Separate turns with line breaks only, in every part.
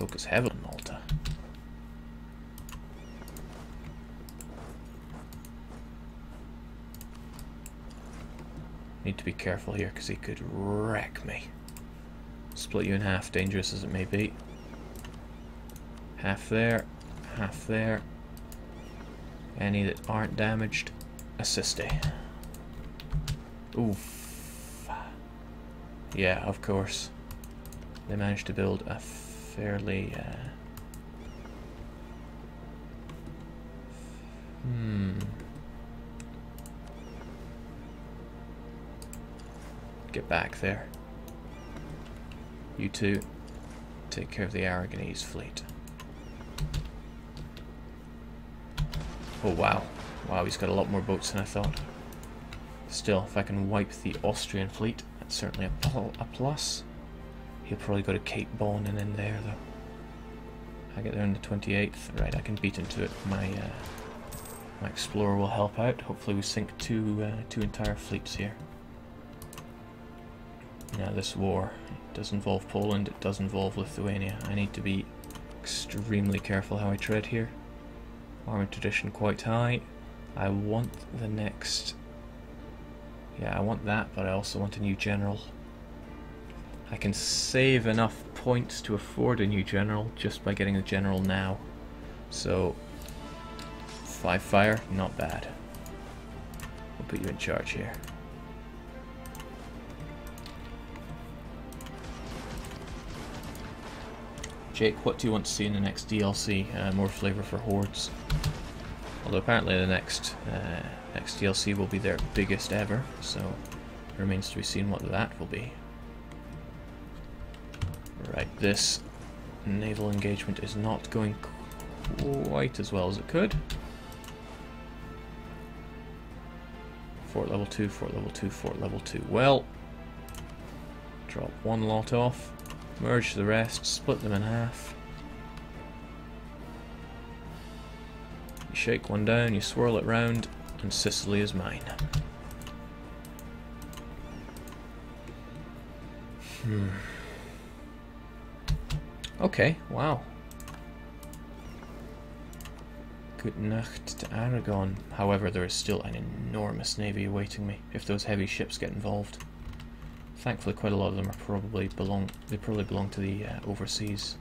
Focus heavily on Malta. Need to be careful here because he could wreck me. Split you in half, dangerous as it may be. Half there, half there. Any that aren't damaged, assiste. Oof. Yeah, of course. They managed to build a fairly... Get back there. You two, take care of the Aragonese fleet. Oh wow. Wow, he's got a lot more boats than I thought. Still, if I can wipe the Austrian fleet, that's certainly a plus. He'll probably go to Cape Bon and in there though. I get there on the 28th. Right, I can beat into it. My explorer will help out. Hopefully we sink two entire fleets here. Now this war, it does involve Poland, it does involve Lithuania. I need to be extremely careful how I tread here. Army tradition quite high. I want the next... Yeah, I want that, but I also want a new general. I can save enough points to afford a new general just by getting a general now. So, 5 fire, not bad. We'll put you in charge here. Jake, what do you want to see in the next DLC? More flavor for hordes. Although apparently the next DLC will be their biggest ever, so it remains to be seen what that will be. Right, this naval engagement is not going quite as well as it could. Fort level 2, fort level 2, fort level 2. Well, drop one lot off. Merge the rest, split them in half. You shake one down, you swirl it round, and Sicily is mine. Okay, wow. Good Nacht to Aragon. However, there is still an enormous navy awaiting me if those heavy ships get involved. Thankfully, quite a lot of them are probably belong to the overseas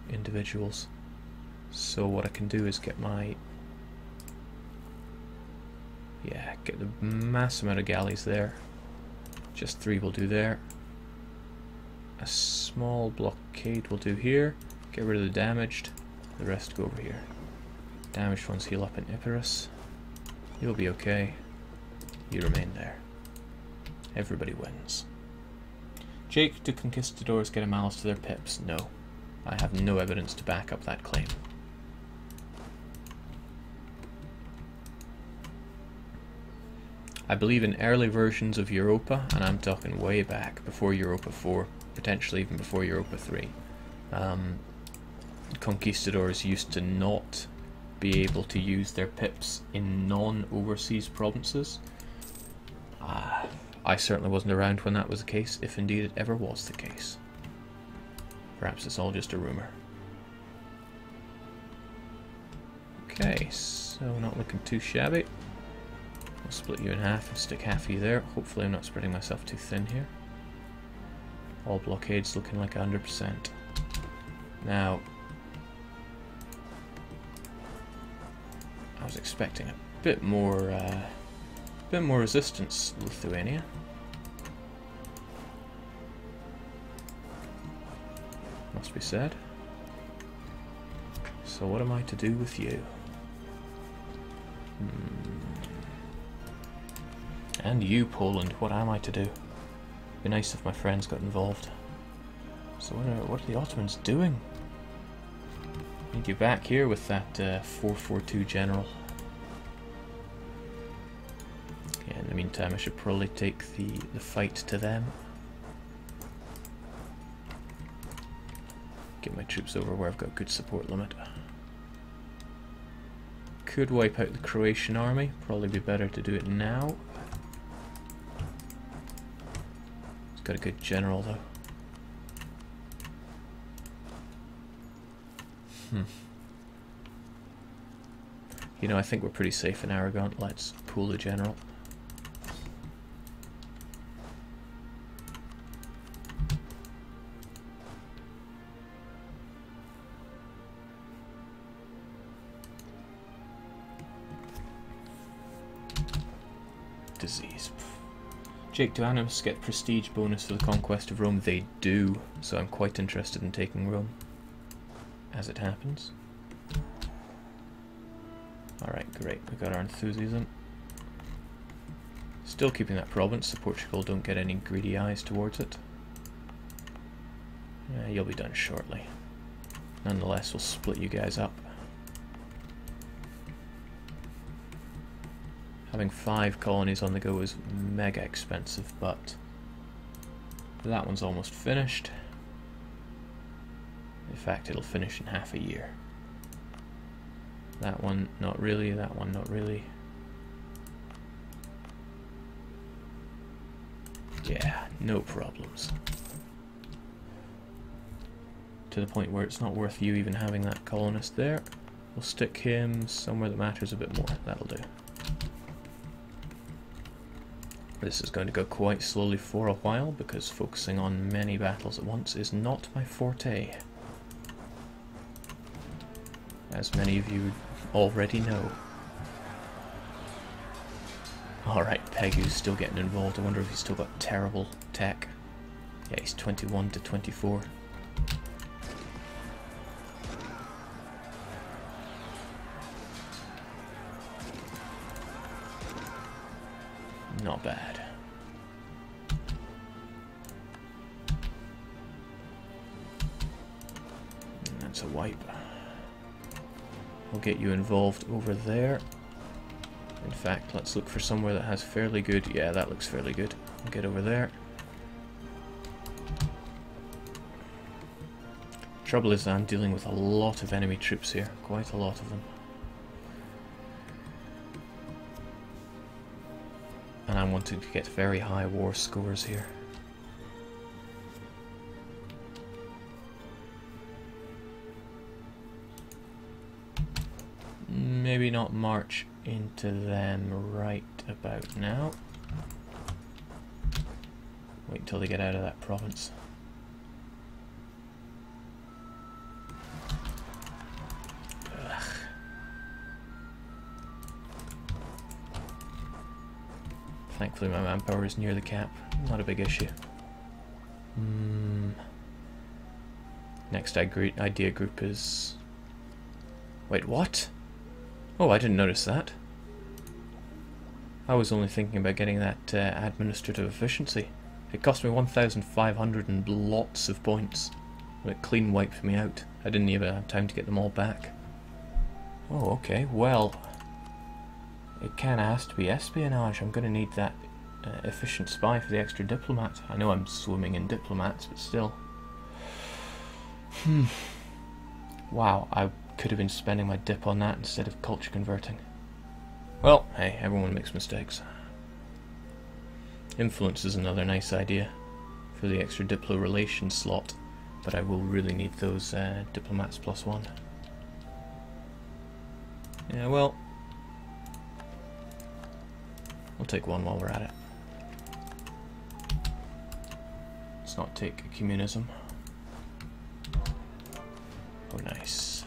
individuals. So what I can do is get my get the mass amount of galleys there. Just 3 will do there. A small blockade will do here. Get rid of the damaged. The rest go over here. Damaged ones heal up in Epirus. You'll be okay. You remain there. Everybody wins. Jake, do conquistadors get a malice to their pips? No. I have no evidence to back up that claim. I believe in early versions of Europa, and I'm talking way back, before Europa 4, potentially even before Europa 3. Conquistadors used to not be able to use their pips in non-overseas provinces. I certainly wasn't around when that was the case, if indeed it ever was the case. Perhaps it's all just a rumour. Okay, so not looking too shabby. I'll split you in half and stick half of you there. Hopefully I'm not spreading myself too thin here. All blockades looking like 100%. Now, I was expecting a bit more resistance, Lithuania. Must be said. So what am I to do with you? And you, Poland, what am I to do? Be nice if my friends got involved. So what are the Ottomans doing? Need you back here with that 442 general. Yeah, in the meantime I should probably take the fight to them. Get my troops over where I've got good support limit. Could wipe out the Croatian army, probably be better to do it now. It's got a good general though. You know, I think we're pretty safe in Aragon. Let's pull the general. Disease. Jake, do Animus get prestige bonus for the conquest of Rome? They do, so I'm quite interested in taking Rome, as it happens. Alright, great, we got our enthusiasm. Still keeping that province, so Portugal don't get any greedy eyes towards it. You'll be done shortly. Nonetheless, we'll split you guys up. Having 5 colonies on the go is mega expensive, but that one's almost finished. In fact, it'll finish in half a year. That one, not really. That one, not really. Yeah, no problems. To the point where it's not worth you even having that colonist there. We'll stick him somewhere that matters a bit more. That'll do. This is going to go quite slowly for a while, because focusing on many battles at once is not my forte. As many of you already know. Alright, Pegu's still getting involved. I wonder if he's still got terrible tech. Yeah, he's 21 to 24. Not bad. And that's a wipe. We'll get you involved over there. In fact, let's look for somewhere that has fairly good... Yeah, that looks fairly good. We'll get over there. Trouble is, I'm dealing with a lot of enemy troops here. Quite a lot of them. And I'm wanting to get very high war scores here. Maybe not march into them right about now. Wait until they get out of that province. Ugh. Thankfully my manpower is near the cap. Not a big issue. Next idea group is... Wait, what? Oh, I didn't notice that. I was only thinking about getting that administrative efficiency. It cost me 1,500 and lots of points. It clean wiped me out. I didn't even have time to get them all back. Oh, okay. Well, it kinda has to be espionage. I'm gonna need that efficient spy for the extra diplomat. I know I'm swimming in diplomats, but still. Wow, I could have been spending my dip on that instead of culture converting. Well, hey, everyone makes mistakes. Influence is another nice idea for the extra diplo relations slot, but I will really need those diplomats +1. Yeah, well, we'll take one while we're at it. Let's not take communism. Oh, nice.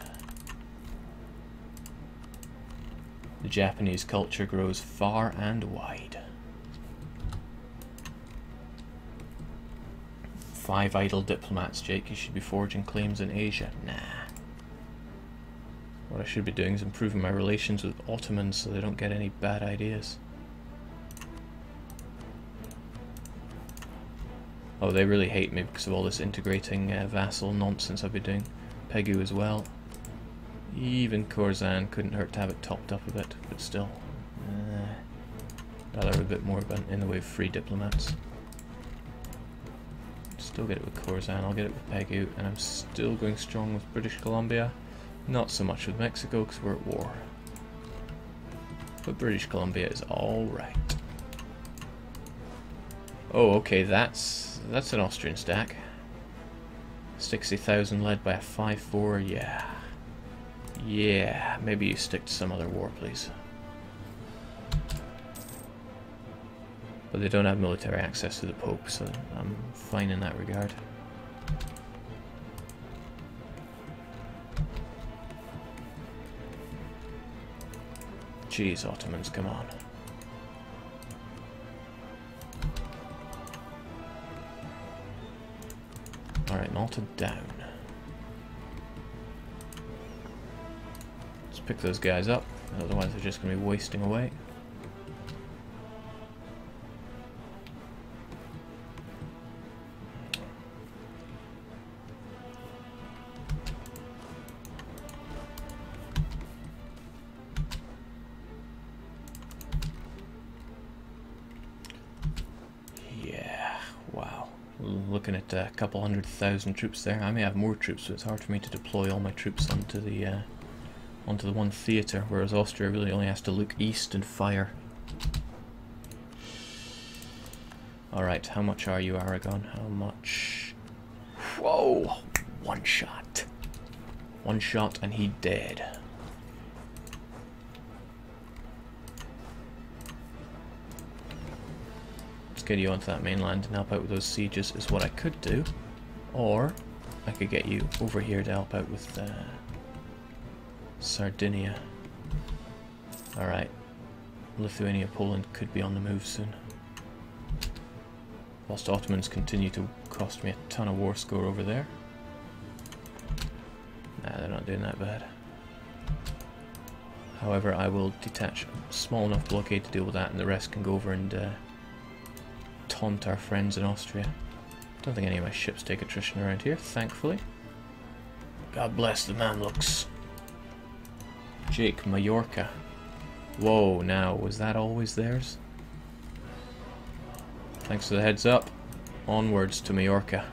The Japanese culture grows far and wide. 5 idle diplomats, Jake. You should be forging claims in Asia. Nah. What I should be doing is improving my relations with Ottomans so they don't get any bad ideas. Oh, they really hate me because of all this integrating vassal nonsense I've been doing. Pegu as well. Even Khorasan couldn't hurt to have it topped up a bit, but still. Rather a bit more in the way of free diplomats. Still get it with Khorasan, I'll get it with Pegu, and I'm still going strong with British Columbia. Not so much with Mexico because we're at war. But British Columbia is alright. Oh, okay, that's an Austrian stack. 60,000 led by a 5-4, yeah. Yeah, maybe you stick to some other war, please. But they don't have military access to the Pope, so I'm fine in that regard. Jeez, Ottomans, come on. Alright, Malta down. Let's pick those guys up, otherwise they're just going to be wasting away. Looking at a couple 100,000 troops there. I may have more troops, so it's hard for me to deploy all my troops onto the one theatre, whereas Austria really only has to look east and fire. Alright, how much are you, Aragon? How much? Whoa! One shot. One shot and he dead. Get you onto that mainland and help out with those sieges is what I could do, or I could get you over here to help out with Sardinia. Alright, Lithuania, Poland could be on the move soon. Whilst Ottomans continue to cost me a ton of war score over there. Nah, they're not doing that bad. However, I will detach a small enough blockade to deal with that, and the rest can go over and taunt our friends in Austria. Don't think any of my ships take attrition around here, thankfully. God bless the Mamluks. Jake, Majorca. Whoa, now, was that always theirs? Thanks for the heads up. Onwards to Majorca.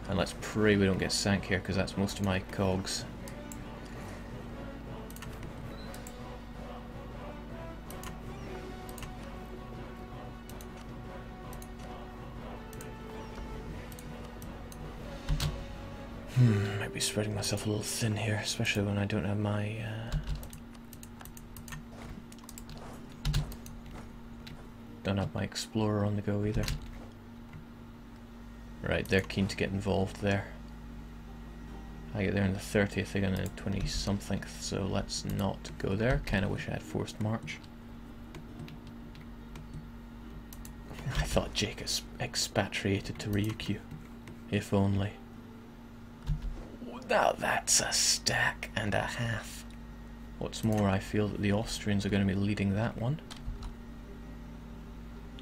And let's pray we don't get sank here, because that's most of my cogs. Might be spreading myself a little thin here, especially when I don't have my explorer on the go either. Right, they're keen to get involved there. I get there on the 30th, they're gonna 20-something, so let's not go there. Kinda wish I had forced march. I thought Jake expatriated to Ryukyu. If only. Now that's a stack and a half. What's more, I feel that the Austrians are going to be leading that one.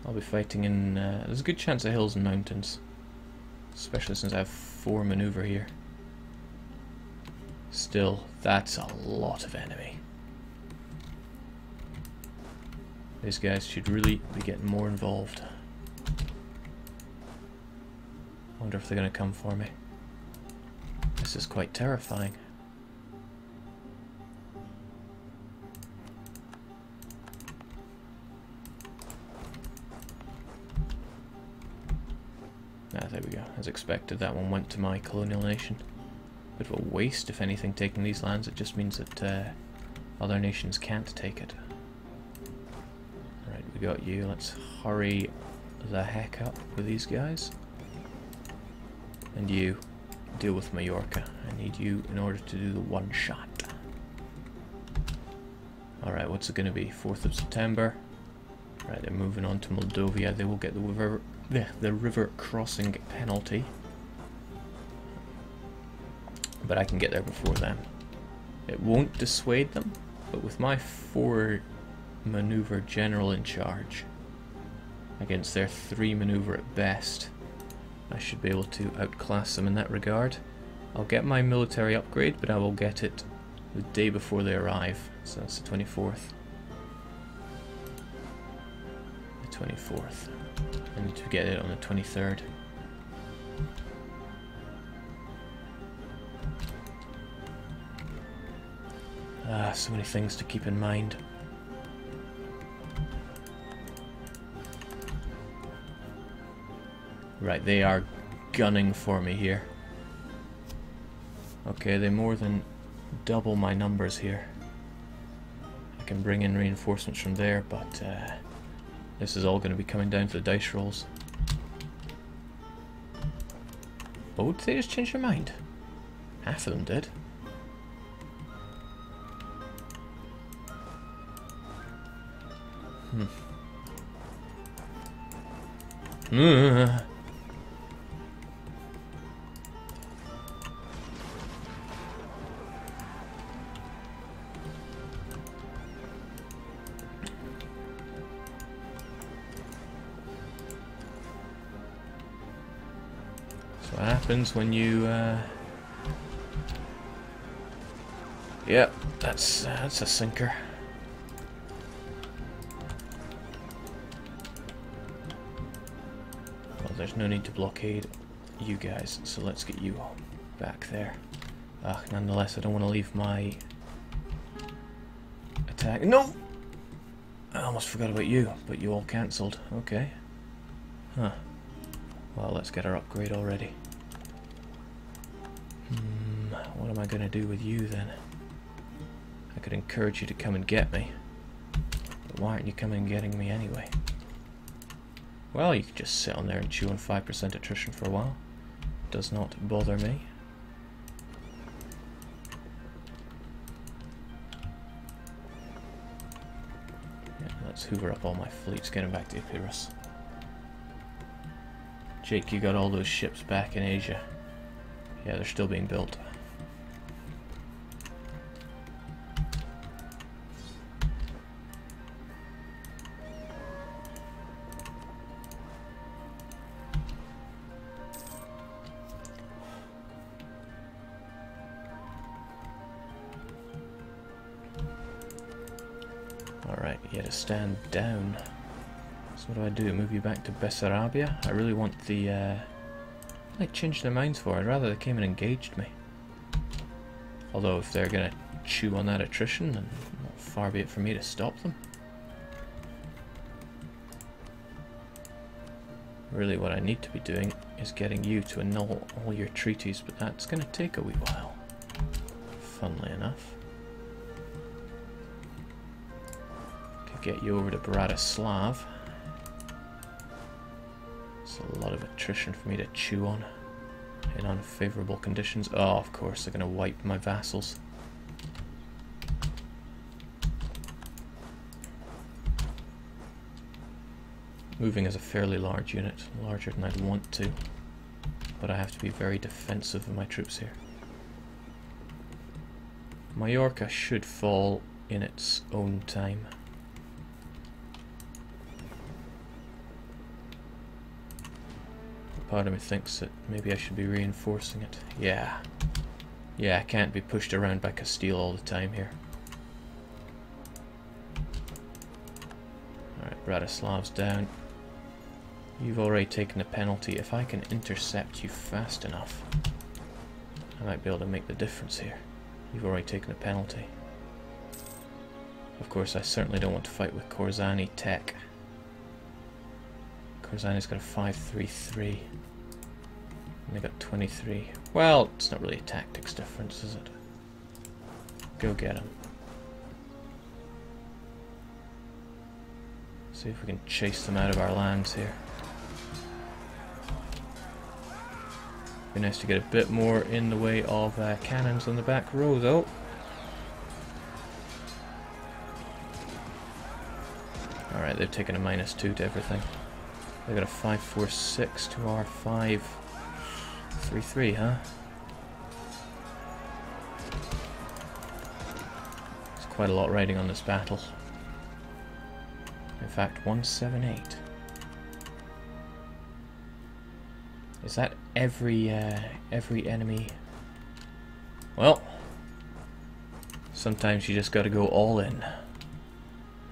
I'll be fighting in... there's a good chance of hills and mountains. Especially since I have 4 maneuver here. Still, that's a lot of enemy. These guys should really be getting more involved. Wonder if they're going to come for me. This is quite terrifying. Ah, there we go. As expected, that one went to my colonial nation. Bit of a waste, if anything, taking these lands. It just means that other nations can't take it. Right, we got you. Let's hurry the heck up with these guys. And you. Deal with Majorca. I need you in order to do the one shot. Alright, what's it going to be? 4th of September. Right, they're moving on to Moldova. They will get the river crossing penalty. But I can get there before them. It won't dissuade them, but with my 4 maneuver general in charge against their 3 maneuver at best, I should be able to outclass them in that regard. I'll get my military upgrade, but I will get it the day before they arrive. So that's the 24th. The 24th. I need to get it on the 23rd. Ah, so many things to keep in mind. Right, they are gunning for me here. Okay, they more than double my numbers here. I can bring in reinforcements from there, but this is all going to be coming down to the dice rolls. Oh, did they just change their mind? Half of them did. So what happens when you yep, that's a sinker. Well, there's no need to blockade you guys, so let's get you back there. Nonetheless, I don't want to leave my attack. No! I almost forgot about you, but you all cancelled. Okay. Huh. Well, let's get our upgrade already. What am I going to do with you then? I could encourage you to come and get me. But why aren't you coming and getting me anyway? Well, you could just sit on there and chew on 5% attrition for a while. Does not bother me. Yeah, let's hoover up all my fleets, get them back to Epirus. Jake, you got all those ships back in Asia. Yeah, they're still being built. Alright, you had to stand down. So what do? Move you back to Bessarabia? I really want the... They changed their minds for it. I'd rather they came and engaged me. Although if they're going to chew on that attrition, then well, far be it for me to stop them. Really what I need to be doing is getting you to annul all your treaties, but that's going to take a wee while. Funnily enough. Could get you over to Bratislav. It's a lot of attrition for me to chew on in unfavorable conditions. Oh, of course, they're going to wipe my vassals. Moving is a fairly large unit, larger than I'd want to, but I have to be very defensive of my troops here. Majorca should fall in its own time. Part of me thinks that maybe I should be reinforcing it. Yeah. Yeah, I can't be pushed around by Castile all the time here. Alright, Bratislav's down. You've already taken a penalty. If I can intercept you fast enough, I might be able to make the difference here. You've already taken a penalty. Of course, I certainly don't want to fight with Korzani Tech. Korzani's got a 5-3-3. And they got 23. Well, it's not really a tactics difference, is it? Go get him. See if we can chase them out of our lands here. Be nice to get a bit more in the way of cannons on the back row, though. Alright, they've taken a -2 to everything. They got a 5-4-6 to our 5-3-3, huh? There's quite a lot riding on this battle. In fact, 178. Is that every enemy? Well, sometimes you just gotta go all in.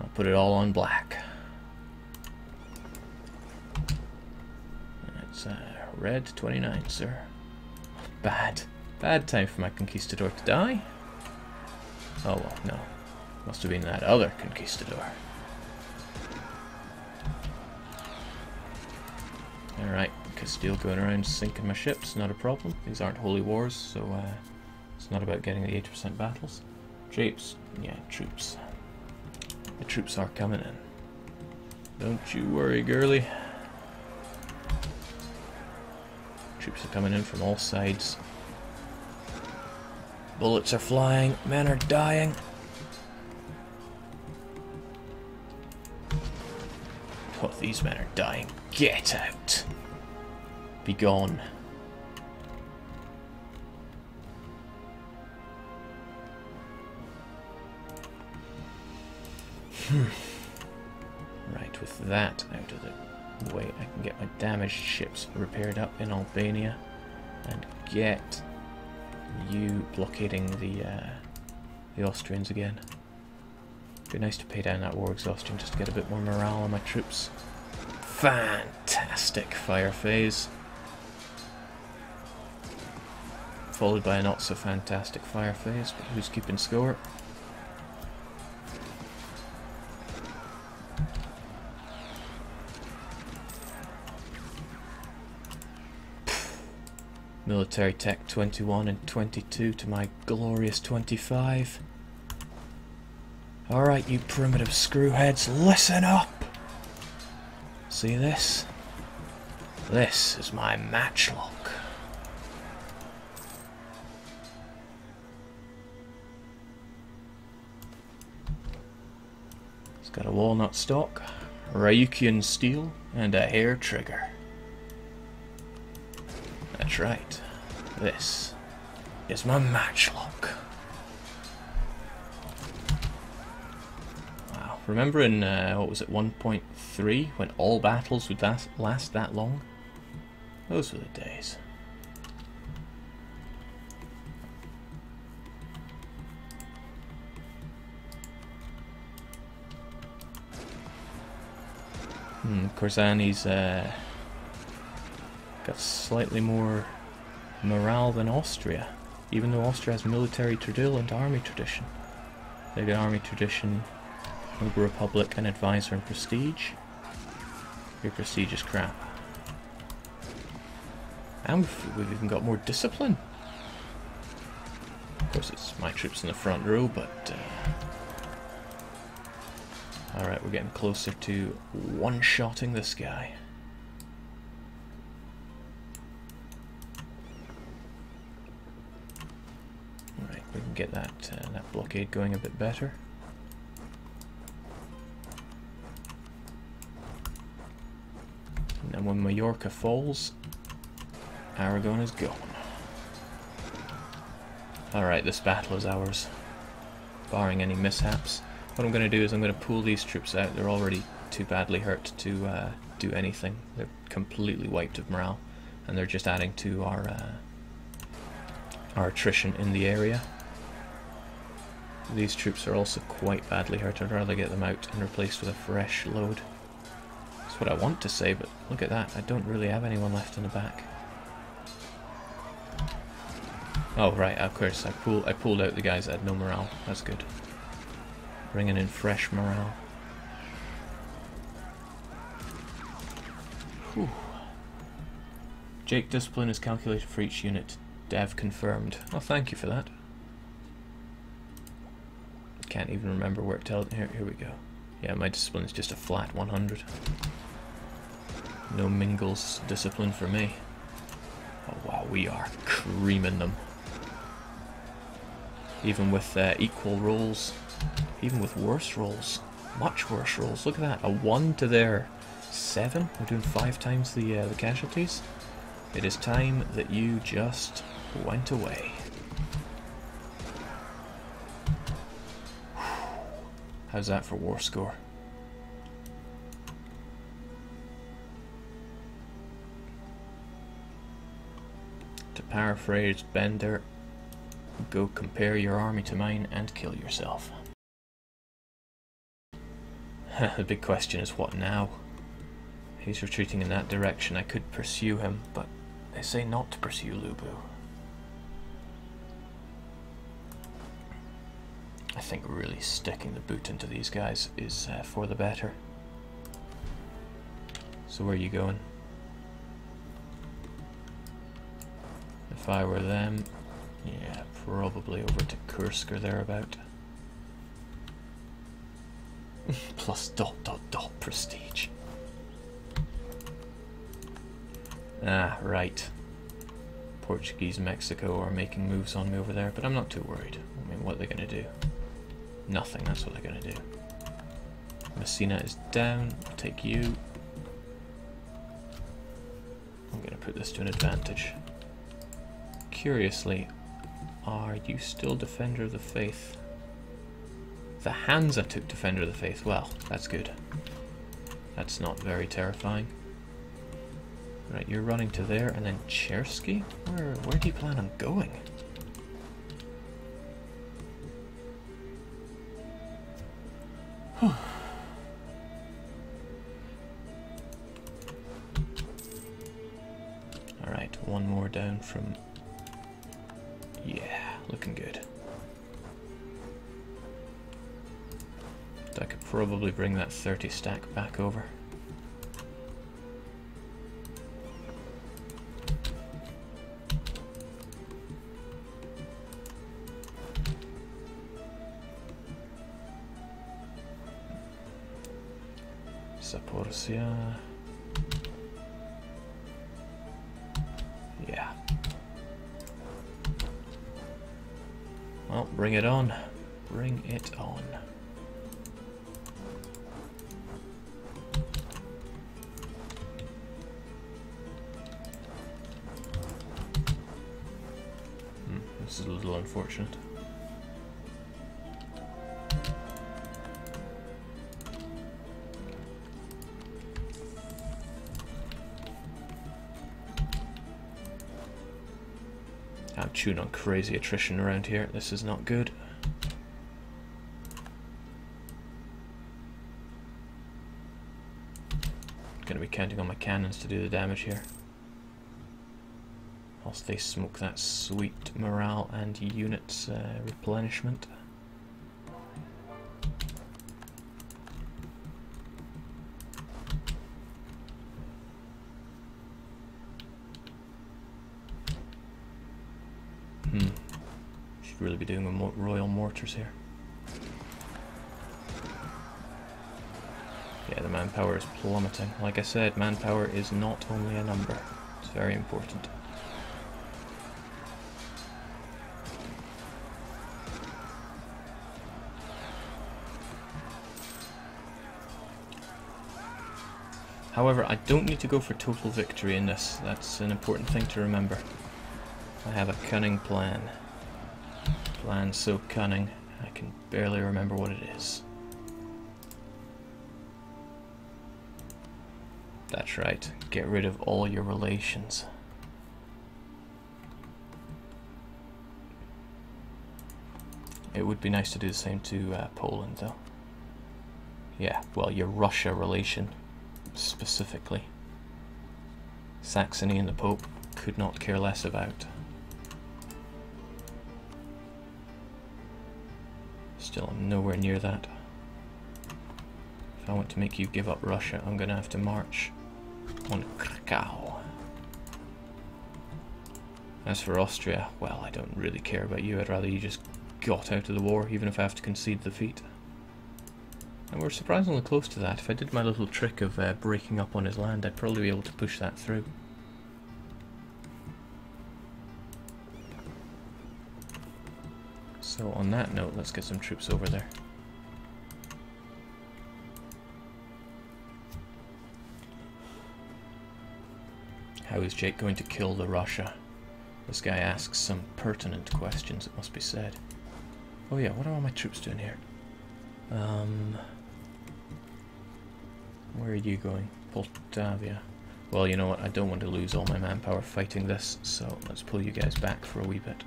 I'll put it all on black. It's red 29, sir. Bad. Bad time for my conquistador to die. Oh well, no. Must have been that other conquistador. Alright, Castile going around sinking my ships, not a problem. These aren't holy wars, so It's not about getting the 80% battles. Troops. Yeah, troops. The troops are coming in. Don't you worry, girly. Troops are coming in from all sides. Bullets are flying. Men are dying. Oh, these men are dying. Get out. Be gone. Right, with that out of the way, I can get my damaged ships repaired up in Albania and get you blockading the Austrians again. Be nice to pay down that war exhaustion just to get a bit more morale on my troops. Fantastic fire phase. Followed by a not so fantastic fire phase, but who's keeping score? Military tech 21 and 22 to my glorious 25. Alright, you primitive screwheads, listen up! See this? This is my matchlock. It's got a walnut stock, Ryukyuan steel, and a hair trigger. That's right. This is my matchlock. Wow. Remember in, what was it, 1.3, when all battles would last that long? Those were the days. Korzani's got slightly more morale than Austria, even though Austria has military tradil and army tradition. They got army tradition, Noble Republic, and advisor and prestige. Your prestige is crap. And we've even got more discipline. Of course, it's my troops in the front row, but alright, we're getting closer to one-shotting this guy. Alright, we can get that that blockade going a bit better. And then when Majorca falls, Aragon is gone. Alright, this battle is ours, barring any mishaps. What I'm going to do is I'm going to pull these troops out. They're already too badly hurt to do anything. They're completely wiped of morale, and they're just adding to our attrition in the area. These troops are also quite badly hurt. I'd rather get them out and replaced with a fresh load. That's what I want to say, but look at that. I don't really have anyone left in the back. Oh right, of course. I pulled out the guys that had no morale. That's good. Bringing in fresh morale. Whew. Jake discipline is calculated for each unit. Dev confirmed. Oh, thank you for that. Can't even remember where it tells. Here we go. Yeah, my discipline is just a flat 100. No Mingles discipline for me. Oh wow, we are creaming them. Even with equal rolls. Even with worse rolls. Much worse rolls. Look at that. A 1 to their 7. We're doing 5 times the casualties. It is time that you just went away. How's that for war score? To paraphrase Bender, go compare your army to mine and kill yourself. The big question is what now? He's retreating in that direction. I could pursue him, but they say not to pursue Lubu. I think really sticking the boot into these guys is for the better. So where are you going? If I were them, Yeah, probably over to Kursk or thereabout. Plus ... prestige. Ah, right. Portuguese Mexico are making moves on me over there, but I'm not too worried. I mean, what are they going to do? Nothing, that's what they're going to do. Messina is down, I'll take you. I'm going to put this to an advantage. Curiously, are you still Defender of the Faith? The Hansa took Defender of the Faith. Well, that's good. That's not very terrifying. Right, you're running to there, and then Chersky? Where do you plan on going? Alright, one more down from... Yeah, looking good. I could probably bring that 30 stack back over. Zaporizhia. Yeah. Well, bring it on. Bring it on. This is a little unfortunate. I'm chewing on crazy attrition around here. This is not good. Gonna be counting on my cannons to do the damage here. Whilst they smoke that sweet morale and units replenishment. Should really be doing royal mortars here. Yeah, the manpower is plummeting. Like I said, manpower is not only a number. It's very important. However, I don't need to go for total victory in this. That's an important thing to remember. I have a cunning plan. Plan so cunning, I can barely remember what it is. That's right, get rid of all your relations. It would be nice to do the same to Poland, though. Yeah, well, your Russia relation, specifically. Saxony and the Pope could not care less about. Still, I'm nowhere near that. If I want to make you give up Russia, I'm going to have to march on Krakow. As for Austria, well, I don't really care about you. I'd rather you just got out of the war, even if I have to concede defeat. And we're surprisingly close to that. If I did my little trick of breaking up on his land, I'd probably be able to push that through. So on that note, let's get some troops over there. How is Jake going to kill the Russia? This guy asks some pertinent questions, it must be said. Oh yeah, what are all my troops doing here? Where are you going? Poltavia. Well, you know what, I don't want to lose all my manpower fighting this, so let's pull you guys back for a wee bit.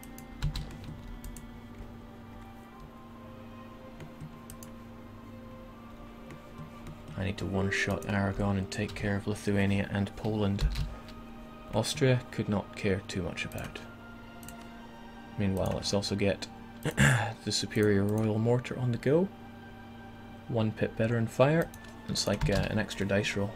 I need to one-shot Aragon and take care of Lithuania and Poland. Austria could not care too much about. Meanwhile, let's also get the superior royal mortar on the go. 1 pip better in fire. It's like an extra dice roll.